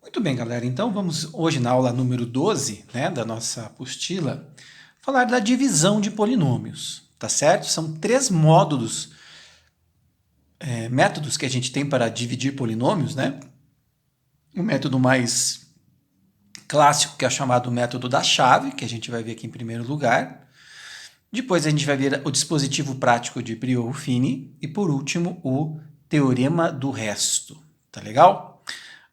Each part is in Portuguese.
Muito bem, galera. Então vamos hoje na aula número 12, né, da nossa apostila, falar da divisão de polinômios, tá certo? São três módulos, métodos que a gente tem para dividir polinômios, né? O método mais clássico, que é chamado método da chave, que a gente vai ver aqui em primeiro lugar. Depois a gente vai ver o dispositivo prático de Briot-Fini e, por último, o teorema do resto. Tá legal?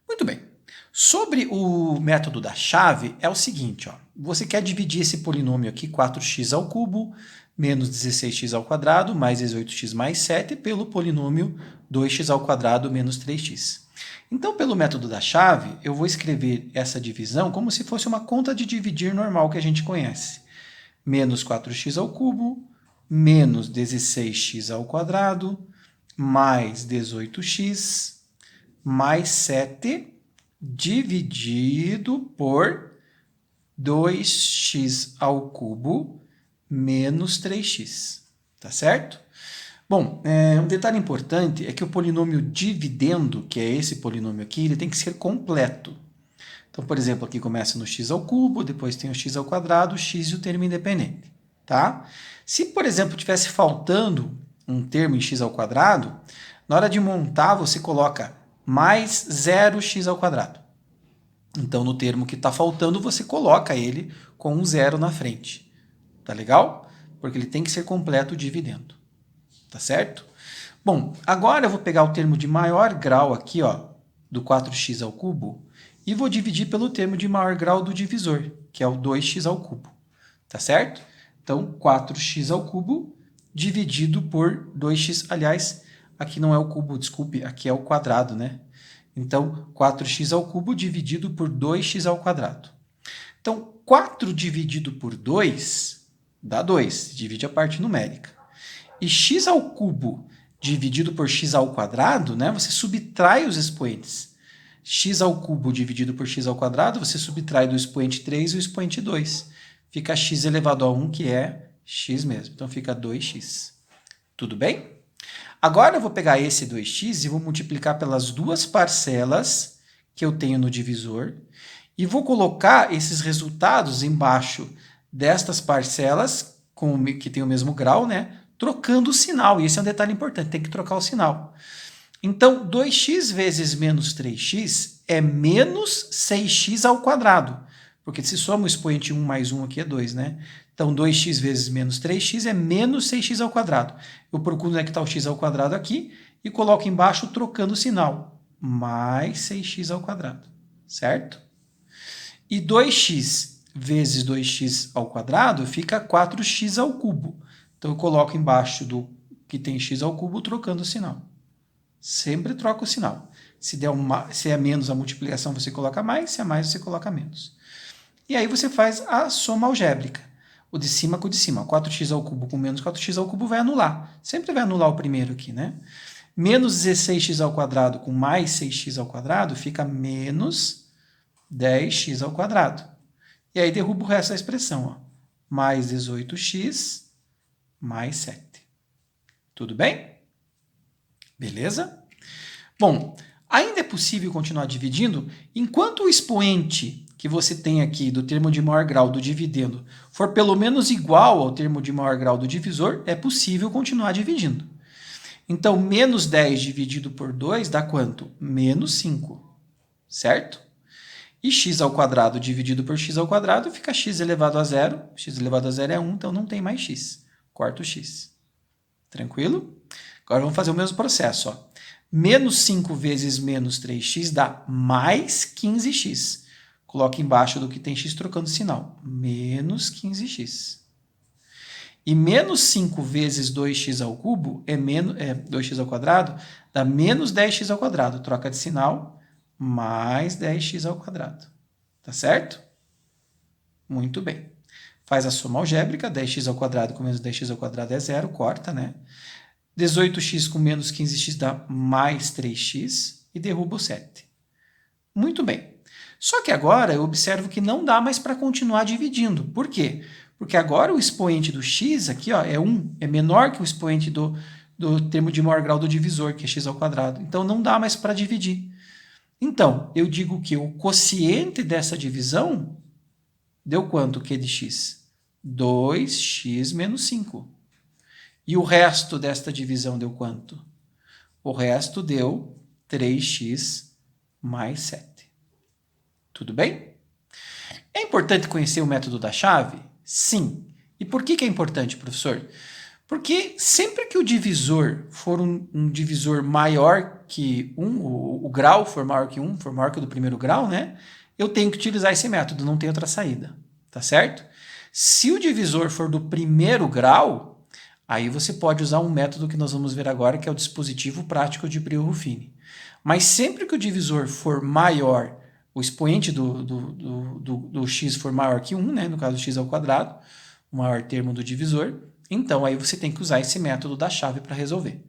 Muito bem. Sobre o método da chave, é o seguinte, ó. Você quer dividir esse polinômio aqui, 4x ao cubo, menos 16x ao quadrado, mais 18x mais 7, pelo polinômio 2x ao quadrado menos 3x. Então, pelo método da chave, eu vou escrever essa divisão como se fosse uma conta de dividir normal que a gente conhece. Menos 4x ao cubo, menos 16x ao quadrado, mais 18x, mais 7, dividido por 2x ao cubo menos 3x, tá certo? Bom, um detalhe importante é que o polinômio dividendo, que é esse polinômio aqui, ele tem que ser completo. Então, por exemplo, aqui começa no x ao cubo, depois tem o x ao quadrado, o x e o termo independente, tá? Se, por exemplo, tivesse faltando um termo em x ao quadrado, na hora de montar você coloca mais 0x ao quadrado. Então, no termo que está faltando, você coloca ele com um zero na frente. Tá legal? Porque ele tem que ser completo dividendo. Tá certo? Bom, agora eu vou pegar o termo de maior grau aqui, ó, do 4x ao cubo, e vou dividir pelo termo de maior grau do divisor, que é o 2x ao cubo. Tá certo? Então, 4x ao cubo dividido por 2x. Aliás, aqui não é o cubo, desculpe, aqui é o quadrado, né? Então, 4x ao cubo dividido por 2x ao quadrado. Então, 4 dividido por 2 dá 2, divide a parte numérica. E x ao cubo dividido por x ao quadrado, né, você subtrai os expoentes. X ao cubo dividido por x ao quadrado, você subtrai do expoente 3 e o expoente 2. Fica x elevado a 1, que é x mesmo. Então, fica 2x. Tudo bem? Agora eu vou pegar esse 2x e vou multiplicar pelas duas parcelas que eu tenho no divisor e vou colocar esses resultados embaixo destas parcelas que tem o mesmo grau, né? Trocando o sinal. E esse é um detalhe importante, tem que trocar o sinal. Então, 2x vezes menos 3x é menos 6x ao quadrado. Porque se soma o expoente 1 mais 1 aqui é 2, né? Então, 2x vezes menos 3x é menos 6x ao quadrado. Eu procuro onde é que está o x ao quadrado aqui e coloco embaixo trocando o sinal. Mais 6x ao quadrado, certo? E 2x vezes 2x ao quadrado fica 4x ao cubo. Então, eu coloco embaixo do que tem x ao cubo trocando o sinal. Sempre troca o sinal. Se é menos a multiplicação, você coloca mais. Se é mais, você coloca menos. E aí você faz a soma algébrica. O de cima com o de cima. 4x ao cubo com menos 4x ao cubo vai anular. Sempre vai anular o primeiro aqui, né? Menos 16x ao quadrado com mais 6x ao quadrado fica menos 10x ao quadrado. E aí derruba o resto da expressão. Ó. Mais 18x mais 7. Tudo bem? Beleza? Bom, ainda é possível continuar dividindo enquanto o expoente que você tem aqui do termo de maior grau do dividendo for pelo menos igual ao termo de maior grau do divisor, é possível continuar dividindo. Então, menos 10 dividido por 2 dá quanto? Menos 5, certo? E x ao quadrado dividido por x ao quadrado fica x elevado a zero. X elevado a zero é 1, então não tem mais x. Corta o x. Tranquilo? Agora vamos fazer o mesmo processo. Ó. Menos 5 vezes menos 3x dá mais 15x. Coloca embaixo do que tem x trocando sinal. Menos 15x. E menos 5 vezes 2x ao cubo é 2x ao quadrado, dá menos 10x ao quadrado. Troca de sinal, mais 10x ao quadrado. Tá certo? Muito bem. Faz a soma algébrica, 10x ao quadrado com menos 10x ao quadrado é zero, corta, né? 18x com menos 15x dá mais 3x e derruba o 7. Muito bem. Só que agora eu observo que não dá mais para continuar dividindo. Por quê? Porque agora o expoente do x aqui ó, é 1, é menor que o expoente do termo de maior grau do divisor, que é x ao quadrado. Então não dá mais para dividir. Então, eu digo que o quociente dessa divisão deu quanto Q de x? 2x menos 5. E o resto desta divisão deu quanto? O resto deu 3x mais 7. Tudo bem? É importante conhecer o método da chave? Sim. E por que é importante, professor? Porque sempre que o divisor for um divisor maior que 1, o grau for maior que 1, for maior que o do primeiro grau, né? Eu tenho que utilizar esse método, não tem outra saída. Tá certo? Se o divisor for do primeiro grau, aí você pode usar um método que nós vamos ver agora, que é o dispositivo prático de Brio-Ruffini. Mas sempre que o divisor for maior, o expoente do x for maior que 1, né? No caso, x ao quadrado, o maior termo do divisor, então aí você tem que usar esse método da chave para resolver,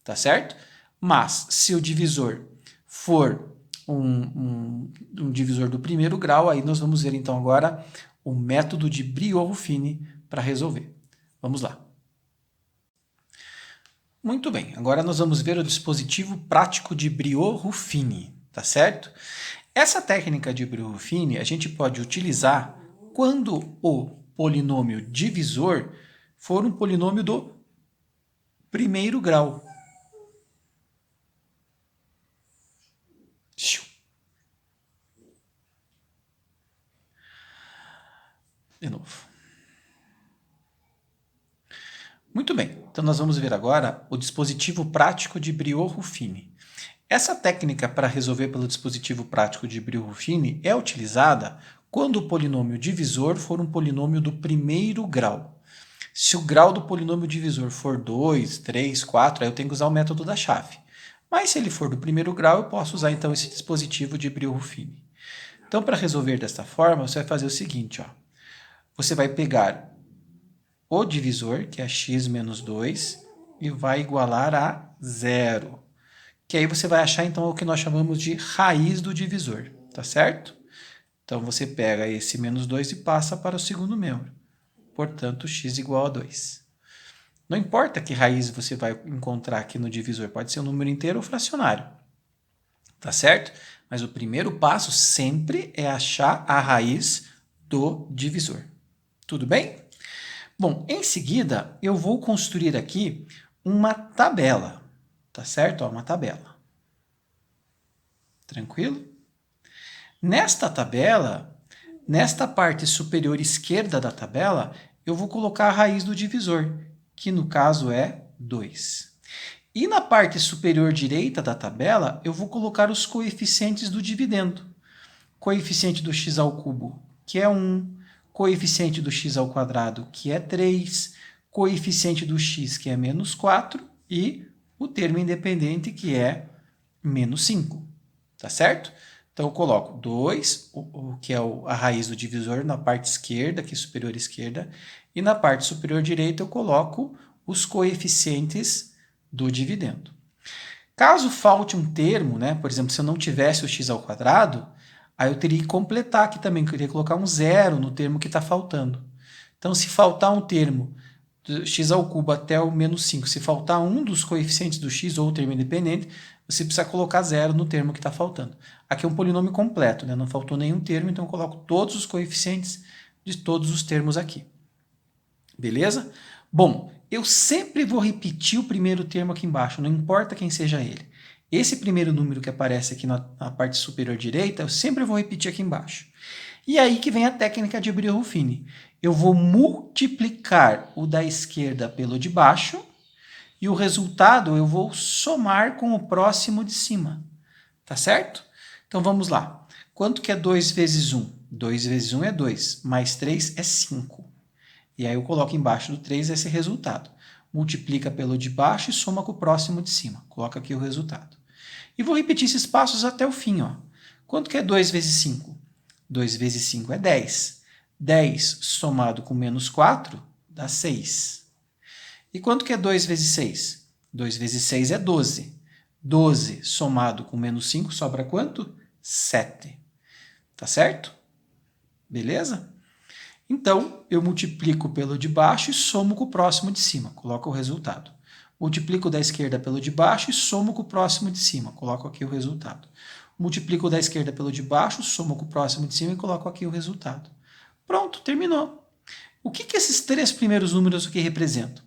tá certo? Mas se o divisor for um divisor do primeiro grau, aí nós vamos ver então agora o método de Brio-Ruffini para resolver. Vamos lá. Muito bem, agora nós vamos ver o dispositivo prático de Brio-Ruffini, tá certo? Essa técnica de Brio-Ruffini a gente pode utilizar quando o polinômio divisor for um polinômio do primeiro grau. De novo. Muito bem, então nós vamos ver agora o dispositivo prático de Brio-Ruffini. Essa técnica para resolver pelo dispositivo prático de Brio-Ruffini é utilizada quando o polinômio divisor for um polinômio do primeiro grau. Se o grau do polinômio divisor for 2, 3, 4, aí eu tenho que usar o método da chave. Mas se ele for do primeiro grau, eu posso usar então esse dispositivo de Brio-Ruffini. Então, para resolver desta forma, você vai fazer o seguinte, ó. Você vai pegar o divisor, que é x menos 2, e vai igualar a zero. Que aí você vai achar então o que nós chamamos de raiz do divisor, tá certo? Então, você pega esse menos 2 e passa para o segundo membro. Portanto, x igual a 2. Não importa que raiz você vai encontrar aqui no divisor, pode ser um número inteiro ou fracionário. Tá certo? Mas o primeiro passo sempre é achar a raiz do divisor. Tudo bem? Bom, em seguida eu vou construir aqui uma tabela. Tá certo? Ó, uma tabela. Tranquilo? Nesta tabela, nesta parte superior esquerda da tabela, eu vou colocar a raiz do divisor, que no caso é 2. E na parte superior direita da tabela, eu vou colocar os coeficientes do dividendo. Coeficiente do x ao cubo, que é 1. Coeficiente do x ao quadrado, que é 3. Coeficiente do x, que é menos 4. E o termo independente, que é menos 5. Tá certo? Então, eu coloco 2, que é a raiz do divisor, na parte esquerda, aqui superior esquerda. E na parte superior direita, eu coloco os coeficientes do dividendo. Caso falte um termo, né, por exemplo, se eu não tivesse o x ao quadrado, aí eu teria que completar aqui também, eu queria colocar um zero no termo que está faltando. Então, se faltar um termo do x ao cubo até o menos 5, se faltar um dos coeficientes do x ou o termo independente, você precisa colocar zero no termo que está faltando. Aqui é um polinômio completo, né? Não faltou nenhum termo, então eu coloco todos os coeficientes de todos os termos aqui. Beleza? Bom, eu sempre vou repetir o primeiro termo aqui embaixo, não importa quem seja ele. Esse primeiro número que aparece aqui na parte superior direita, eu sempre vou repetir aqui embaixo. E aí que vem a técnica de Brio-Ruffini. Eu vou multiplicar o da esquerda pelo de baixo e o resultado eu vou somar com o próximo de cima. Tá certo? Então vamos lá. Quanto que é 2 vezes 1? 2 vezes 1 é 2, mais 3 é 5. E aí eu coloco embaixo do 3 esse resultado. Multiplica pelo de baixo e soma com o próximo de cima. Coloca aqui o resultado. E vou repetir esses passos até o fim. Ó. Quanto que é 2 vezes 5? 2 vezes 5 é 10. 10 somado com menos 4 dá 6. E quanto que é 2 vezes 6? 2 vezes 6 é 12. 12 somado com menos 5 sobra quanto? 7. Tá certo? Beleza? Então, eu multiplico pelo de baixo e somo com o próximo de cima. Coloco o resultado. Multiplico da esquerda pelo de baixo e somo com o próximo de cima. Coloco aqui o resultado. multiplico o da esquerda pelo de baixo, somo com o próximo de cima e coloco aqui o resultado. Pronto, terminou. O que esses três primeiros números aqui representam?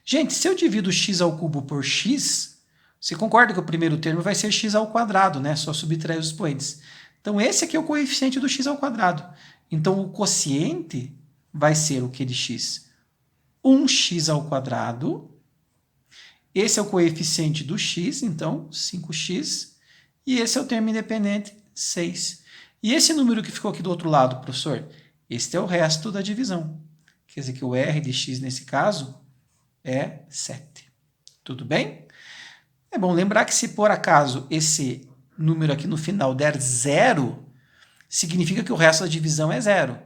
Gente, se eu divido x ao cubo por x, você concorda que o primeiro termo vai ser x ao quadrado, né? Só subtrair os expoentes. Então, esse aqui é o coeficiente do x ao quadrado. Então, o quociente vai ser o que de x? 1x ao quadrado. Esse é o coeficiente do x, então, 5x. E esse é o termo independente, 6. E esse número que ficou aqui do outro lado, professor? Este é o resto da divisão. Quer dizer que o R de x, nesse caso, é 7. Tudo bem? É bom lembrar que se por acaso esse número aqui no final der 0, significa que o resto da divisão é 0.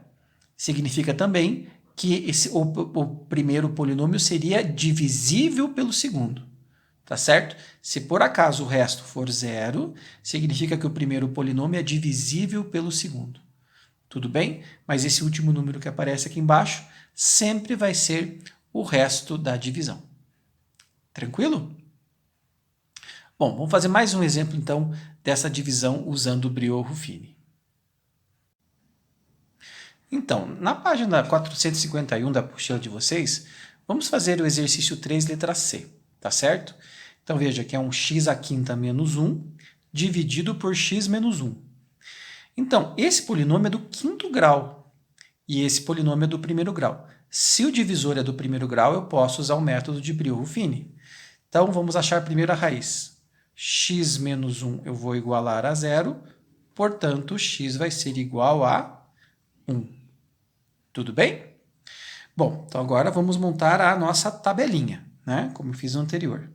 Significa também que o primeiro polinômio seria divisível pelo segundo. Tá certo? Se por acaso o resto for 0, significa que o primeiro polinômio é divisível pelo segundo. Tudo bem? Mas esse último número que aparece aqui embaixo sempre vai ser o resto da divisão. Tranquilo? Bom, vamos fazer mais um exemplo, então, dessa divisão usando o Briot-Ruffini. Então, na página 451 da apostila de vocês, vamos fazer o exercício 3, letra C, tá certo? Então, veja que é um x à quinta menos 1 dividido por x menos 1. Então, esse polinômio é do quinto grau e esse polinômio é do primeiro grau. Se o divisor é do primeiro grau, eu posso usar o método de Briot-Ruffini. Então, vamos achar primeiro a raiz. X menos 1 eu vou igualar a 0, portanto, x vai ser igual a 1. Tudo bem? Bom, então agora vamos montar a nossa tabelinha, né? Como eu fiz no anterior.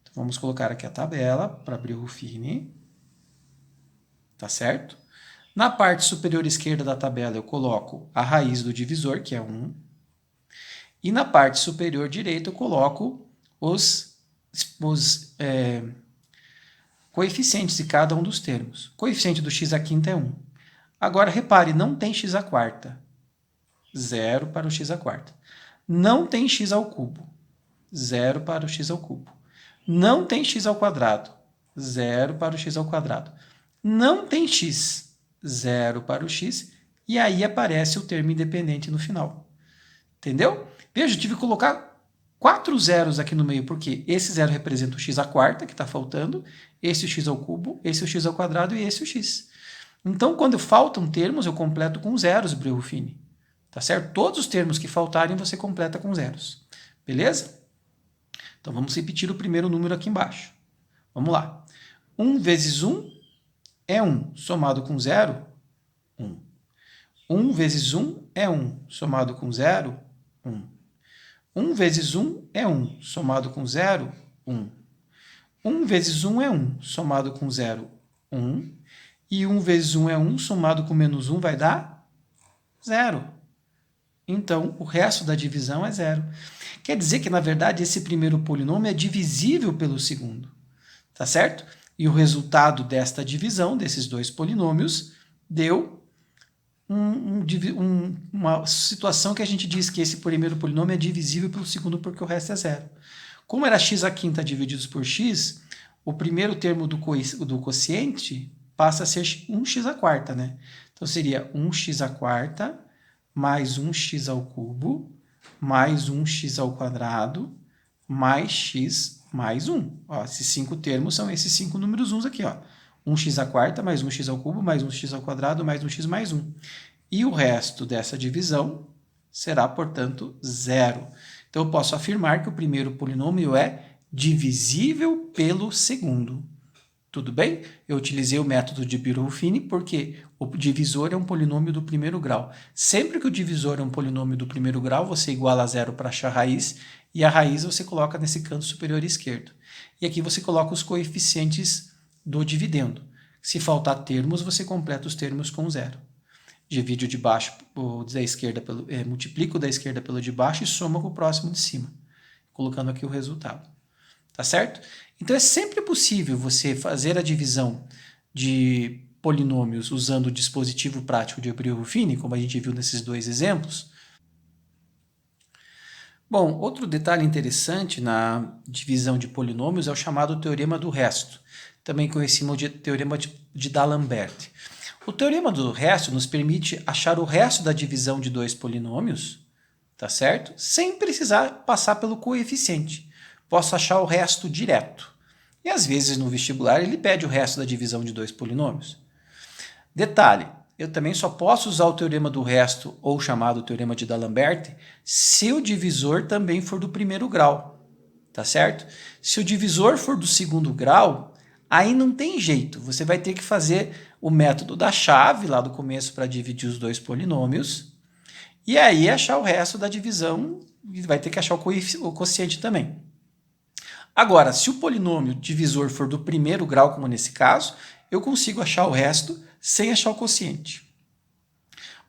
Então, vamos colocar aqui a tabela para Briot-Ruffini. Tá certo? Na parte superior esquerda da tabela eu coloco a raiz do divisor, que é 1. E na parte superior direita eu coloco os coeficientes de cada um dos termos. O coeficiente do x à quinta é 1. Agora, repare, não tem x à quarta. 0 para o x à quarta. Não tem x ao cubo. 0 para o x ao cubo. Não tem x ao quadrado. 0 para o x ao quadrado. Não tem x. 0 para o x. E aí aparece o termo independente no final. Entendeu? Veja, eu tive que colocar 4 zeros aqui no meio, porque esse zero representa o x à quarta, que está faltando, esse o x ao cubo, esse o x ao quadrado e esse o x. Então, quando faltam termos, eu completo com zeros, Briot-Ruffini. Tá certo? Todos os termos que faltarem, você completa com zeros. Beleza? Então, vamos repetir o primeiro número aqui embaixo. Vamos lá. 1 vezes 1 é 1, somado com 0, 1. 1 vezes 1 é 1, somado com 0, 1. 1 vezes 1 é 1, somado com 0, 1. 1 vezes 1 é 1, somado com 0, 1. E 1 vezes 1 é 1, somado com menos 1 vai dar 0. Então, o resto da divisão é 0. Quer dizer que, na verdade, esse primeiro polinômio é divisível pelo segundo. Tá certo? E o resultado desta divisão, desses dois polinômios, deu uma situação que a gente diz que esse primeiro polinômio é divisível pelo segundo porque o resto é 0. Como era x à quinta divididos por x, o primeiro termo do quociente passa a ser 1x à quarta, né? Então, seria 1x à quarta mais 1x ao cubo mais 1x ao quadrado mais x mais 1. Ó, esses 5 termos são esses 5 números 1 aqui, ó. 1x à quarta mais 1x ao cubo mais 1x ao quadrado mais 1x mais 1. E o resto dessa divisão será, portanto, 0. Então, eu posso afirmar que o primeiro polinômio é divisível pelo segundo. Tudo bem? Eu utilizei o método de Briot-Ruffini porque o divisor é um polinômio do primeiro grau. Sempre que o divisor é um polinômio do primeiro grau, você iguala a 0 para achar a raiz, e a raiz você coloca nesse canto superior esquerdo. E aqui você coloca os coeficientes do dividendo. Se faltar termos, você completa os termos com 0. Divide o de baixo, o da esquerda multiplica o da esquerda pelo de baixo e soma com o próximo de cima, colocando aqui o resultado. Tá certo? Então, é sempre possível você fazer a divisão de polinômios usando o dispositivo prático de Briot-Ruffini, como a gente viu nesses dois exemplos. Bom, outro detalhe interessante na divisão de polinômios é o chamado teorema do resto. também conhecido de teorema de D'Alembert. O teorema do resto nos permite achar o resto da divisão de dois polinômios, tá certo? Sem precisar passar pelo coeficiente. Posso achar o resto direto. E às vezes no vestibular ele pede o resto da divisão de dois polinômios. Detalhe, eu também só posso usar o teorema do resto, ou chamado teorema de D'Alembert, se o divisor também for do primeiro grau, tá certo? Se o divisor for do segundo grau, aí não tem jeito, você vai ter que fazer o método da chave lá do começo para dividir os dois polinômios, e aí achar o resto da divisão, e vai ter que achar o quociente também. Agora, se o polinômio divisor for do primeiro grau, como nesse caso, eu consigo achar o resto sem achar o quociente.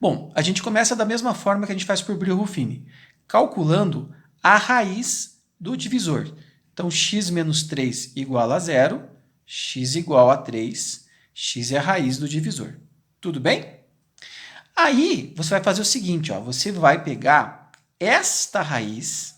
Bom, a gente começa da mesma forma que a gente faz por Brio-Ruffini, calculando a raiz do divisor. Então, x menos 3 igual a 0, x igual a 3, x é a raiz do divisor. Tudo bem? Aí, você vai fazer o seguinte, ó, você vai pegar esta raiz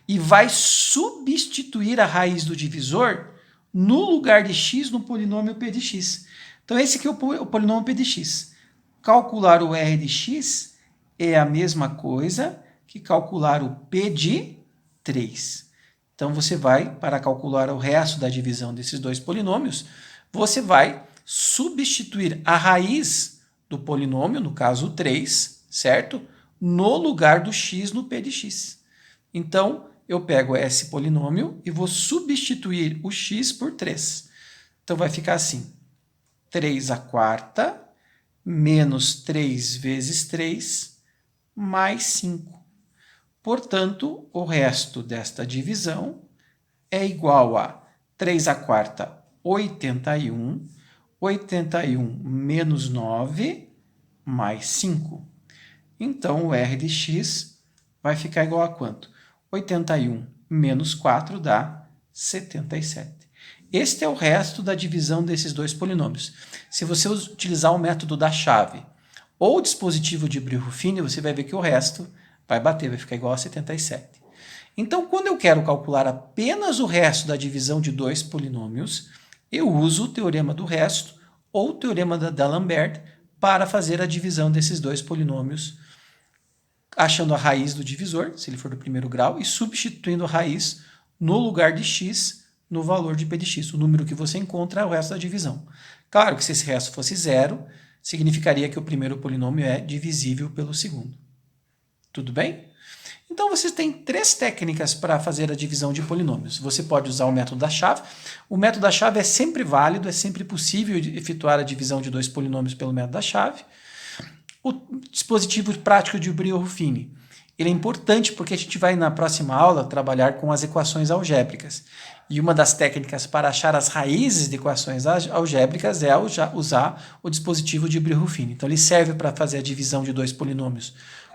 e vai substituir a raiz do divisor no lugar de x no polinômio p de x. Então, esse aqui é o polinômio p de x. Calcular o r de x é a mesma coisa que calcular o p de 3. Então, você vai, para calcular o resto da divisão desses dois polinômios, você vai substituir a raiz do polinômio, no caso o 3, certo? No lugar do x no p de x. Então, eu pego esse polinômio e vou substituir o x por 3. Então, vai ficar assim, 3 à quarta menos 3 vezes 3 mais 5. Portanto, o resto desta divisão é igual a 3 à quarta, 81, 81 menos 9 mais 5. Então, o r de x vai ficar igual a quanto? 81 menos 4 dá 77. Este é o resto da divisão desses dois polinômios. Se você utilizar o método da chave ou o dispositivo de Brio-Ruffini, você vai ver que o resto vai bater, vai ficar igual a 77. Então, quando eu quero calcular apenas o resto da divisão de dois polinômios, eu uso o teorema do resto ou o teorema da D'Alembert para fazer a divisão desses dois polinômios, achando a raiz do divisor, se ele for do primeiro grau, e substituindo a raiz no lugar de x no valor de p de x. O número que você encontra é o resto da divisão. Claro que se esse resto fosse zero, significaria que o primeiro polinômio é divisível pelo segundo. Tudo bem? Então, vocês têm 3 técnicas para fazer a divisão de polinômios. Você pode usar o método da chave. O método da chave é sempre válido, é sempre possível efetuar a divisão de dois polinômios pelo método da chave. O dispositivo prático de Brio-Ruffini, ele é importante porque a gente vai, na próxima aula, trabalhar com as equações algébricas. E uma das técnicas para achar as raízes de equações algébricas é usar o dispositivo de Brio-Ruffini. Então, ele serve para fazer a divisão de dois polinômios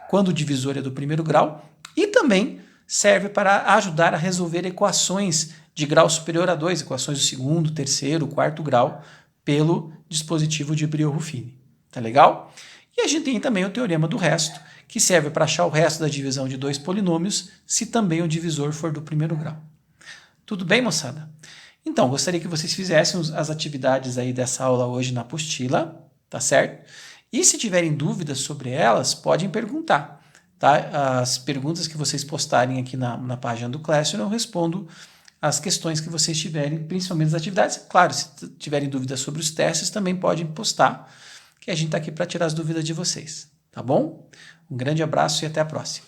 quando o divisor é do primeiro grau e também serve para ajudar a resolver equações de grau superior a 2, equações do segundo, terceiro, quarto grau, pelo dispositivo de Brio-Ruffini. Tá legal? E a gente tem também o teorema do resto, que serve para achar o resto da divisão de dois polinômios, se também o divisor for do primeiro grau. Tudo bem, moçada? Então, gostaria que vocês fizessem as atividades aí dessa aula hoje na apostila, tá certo? E se tiverem dúvidas sobre elas, podem perguntar, tá? As perguntas que vocês postarem aqui na página do Classroom, eu respondo as questões que vocês tiverem, principalmente as atividades. Claro, se tiverem dúvidas sobre os testes, também podem postar, que a gente está aqui para tirar as dúvidas de vocês, tá bom? Um grande abraço e até a próxima.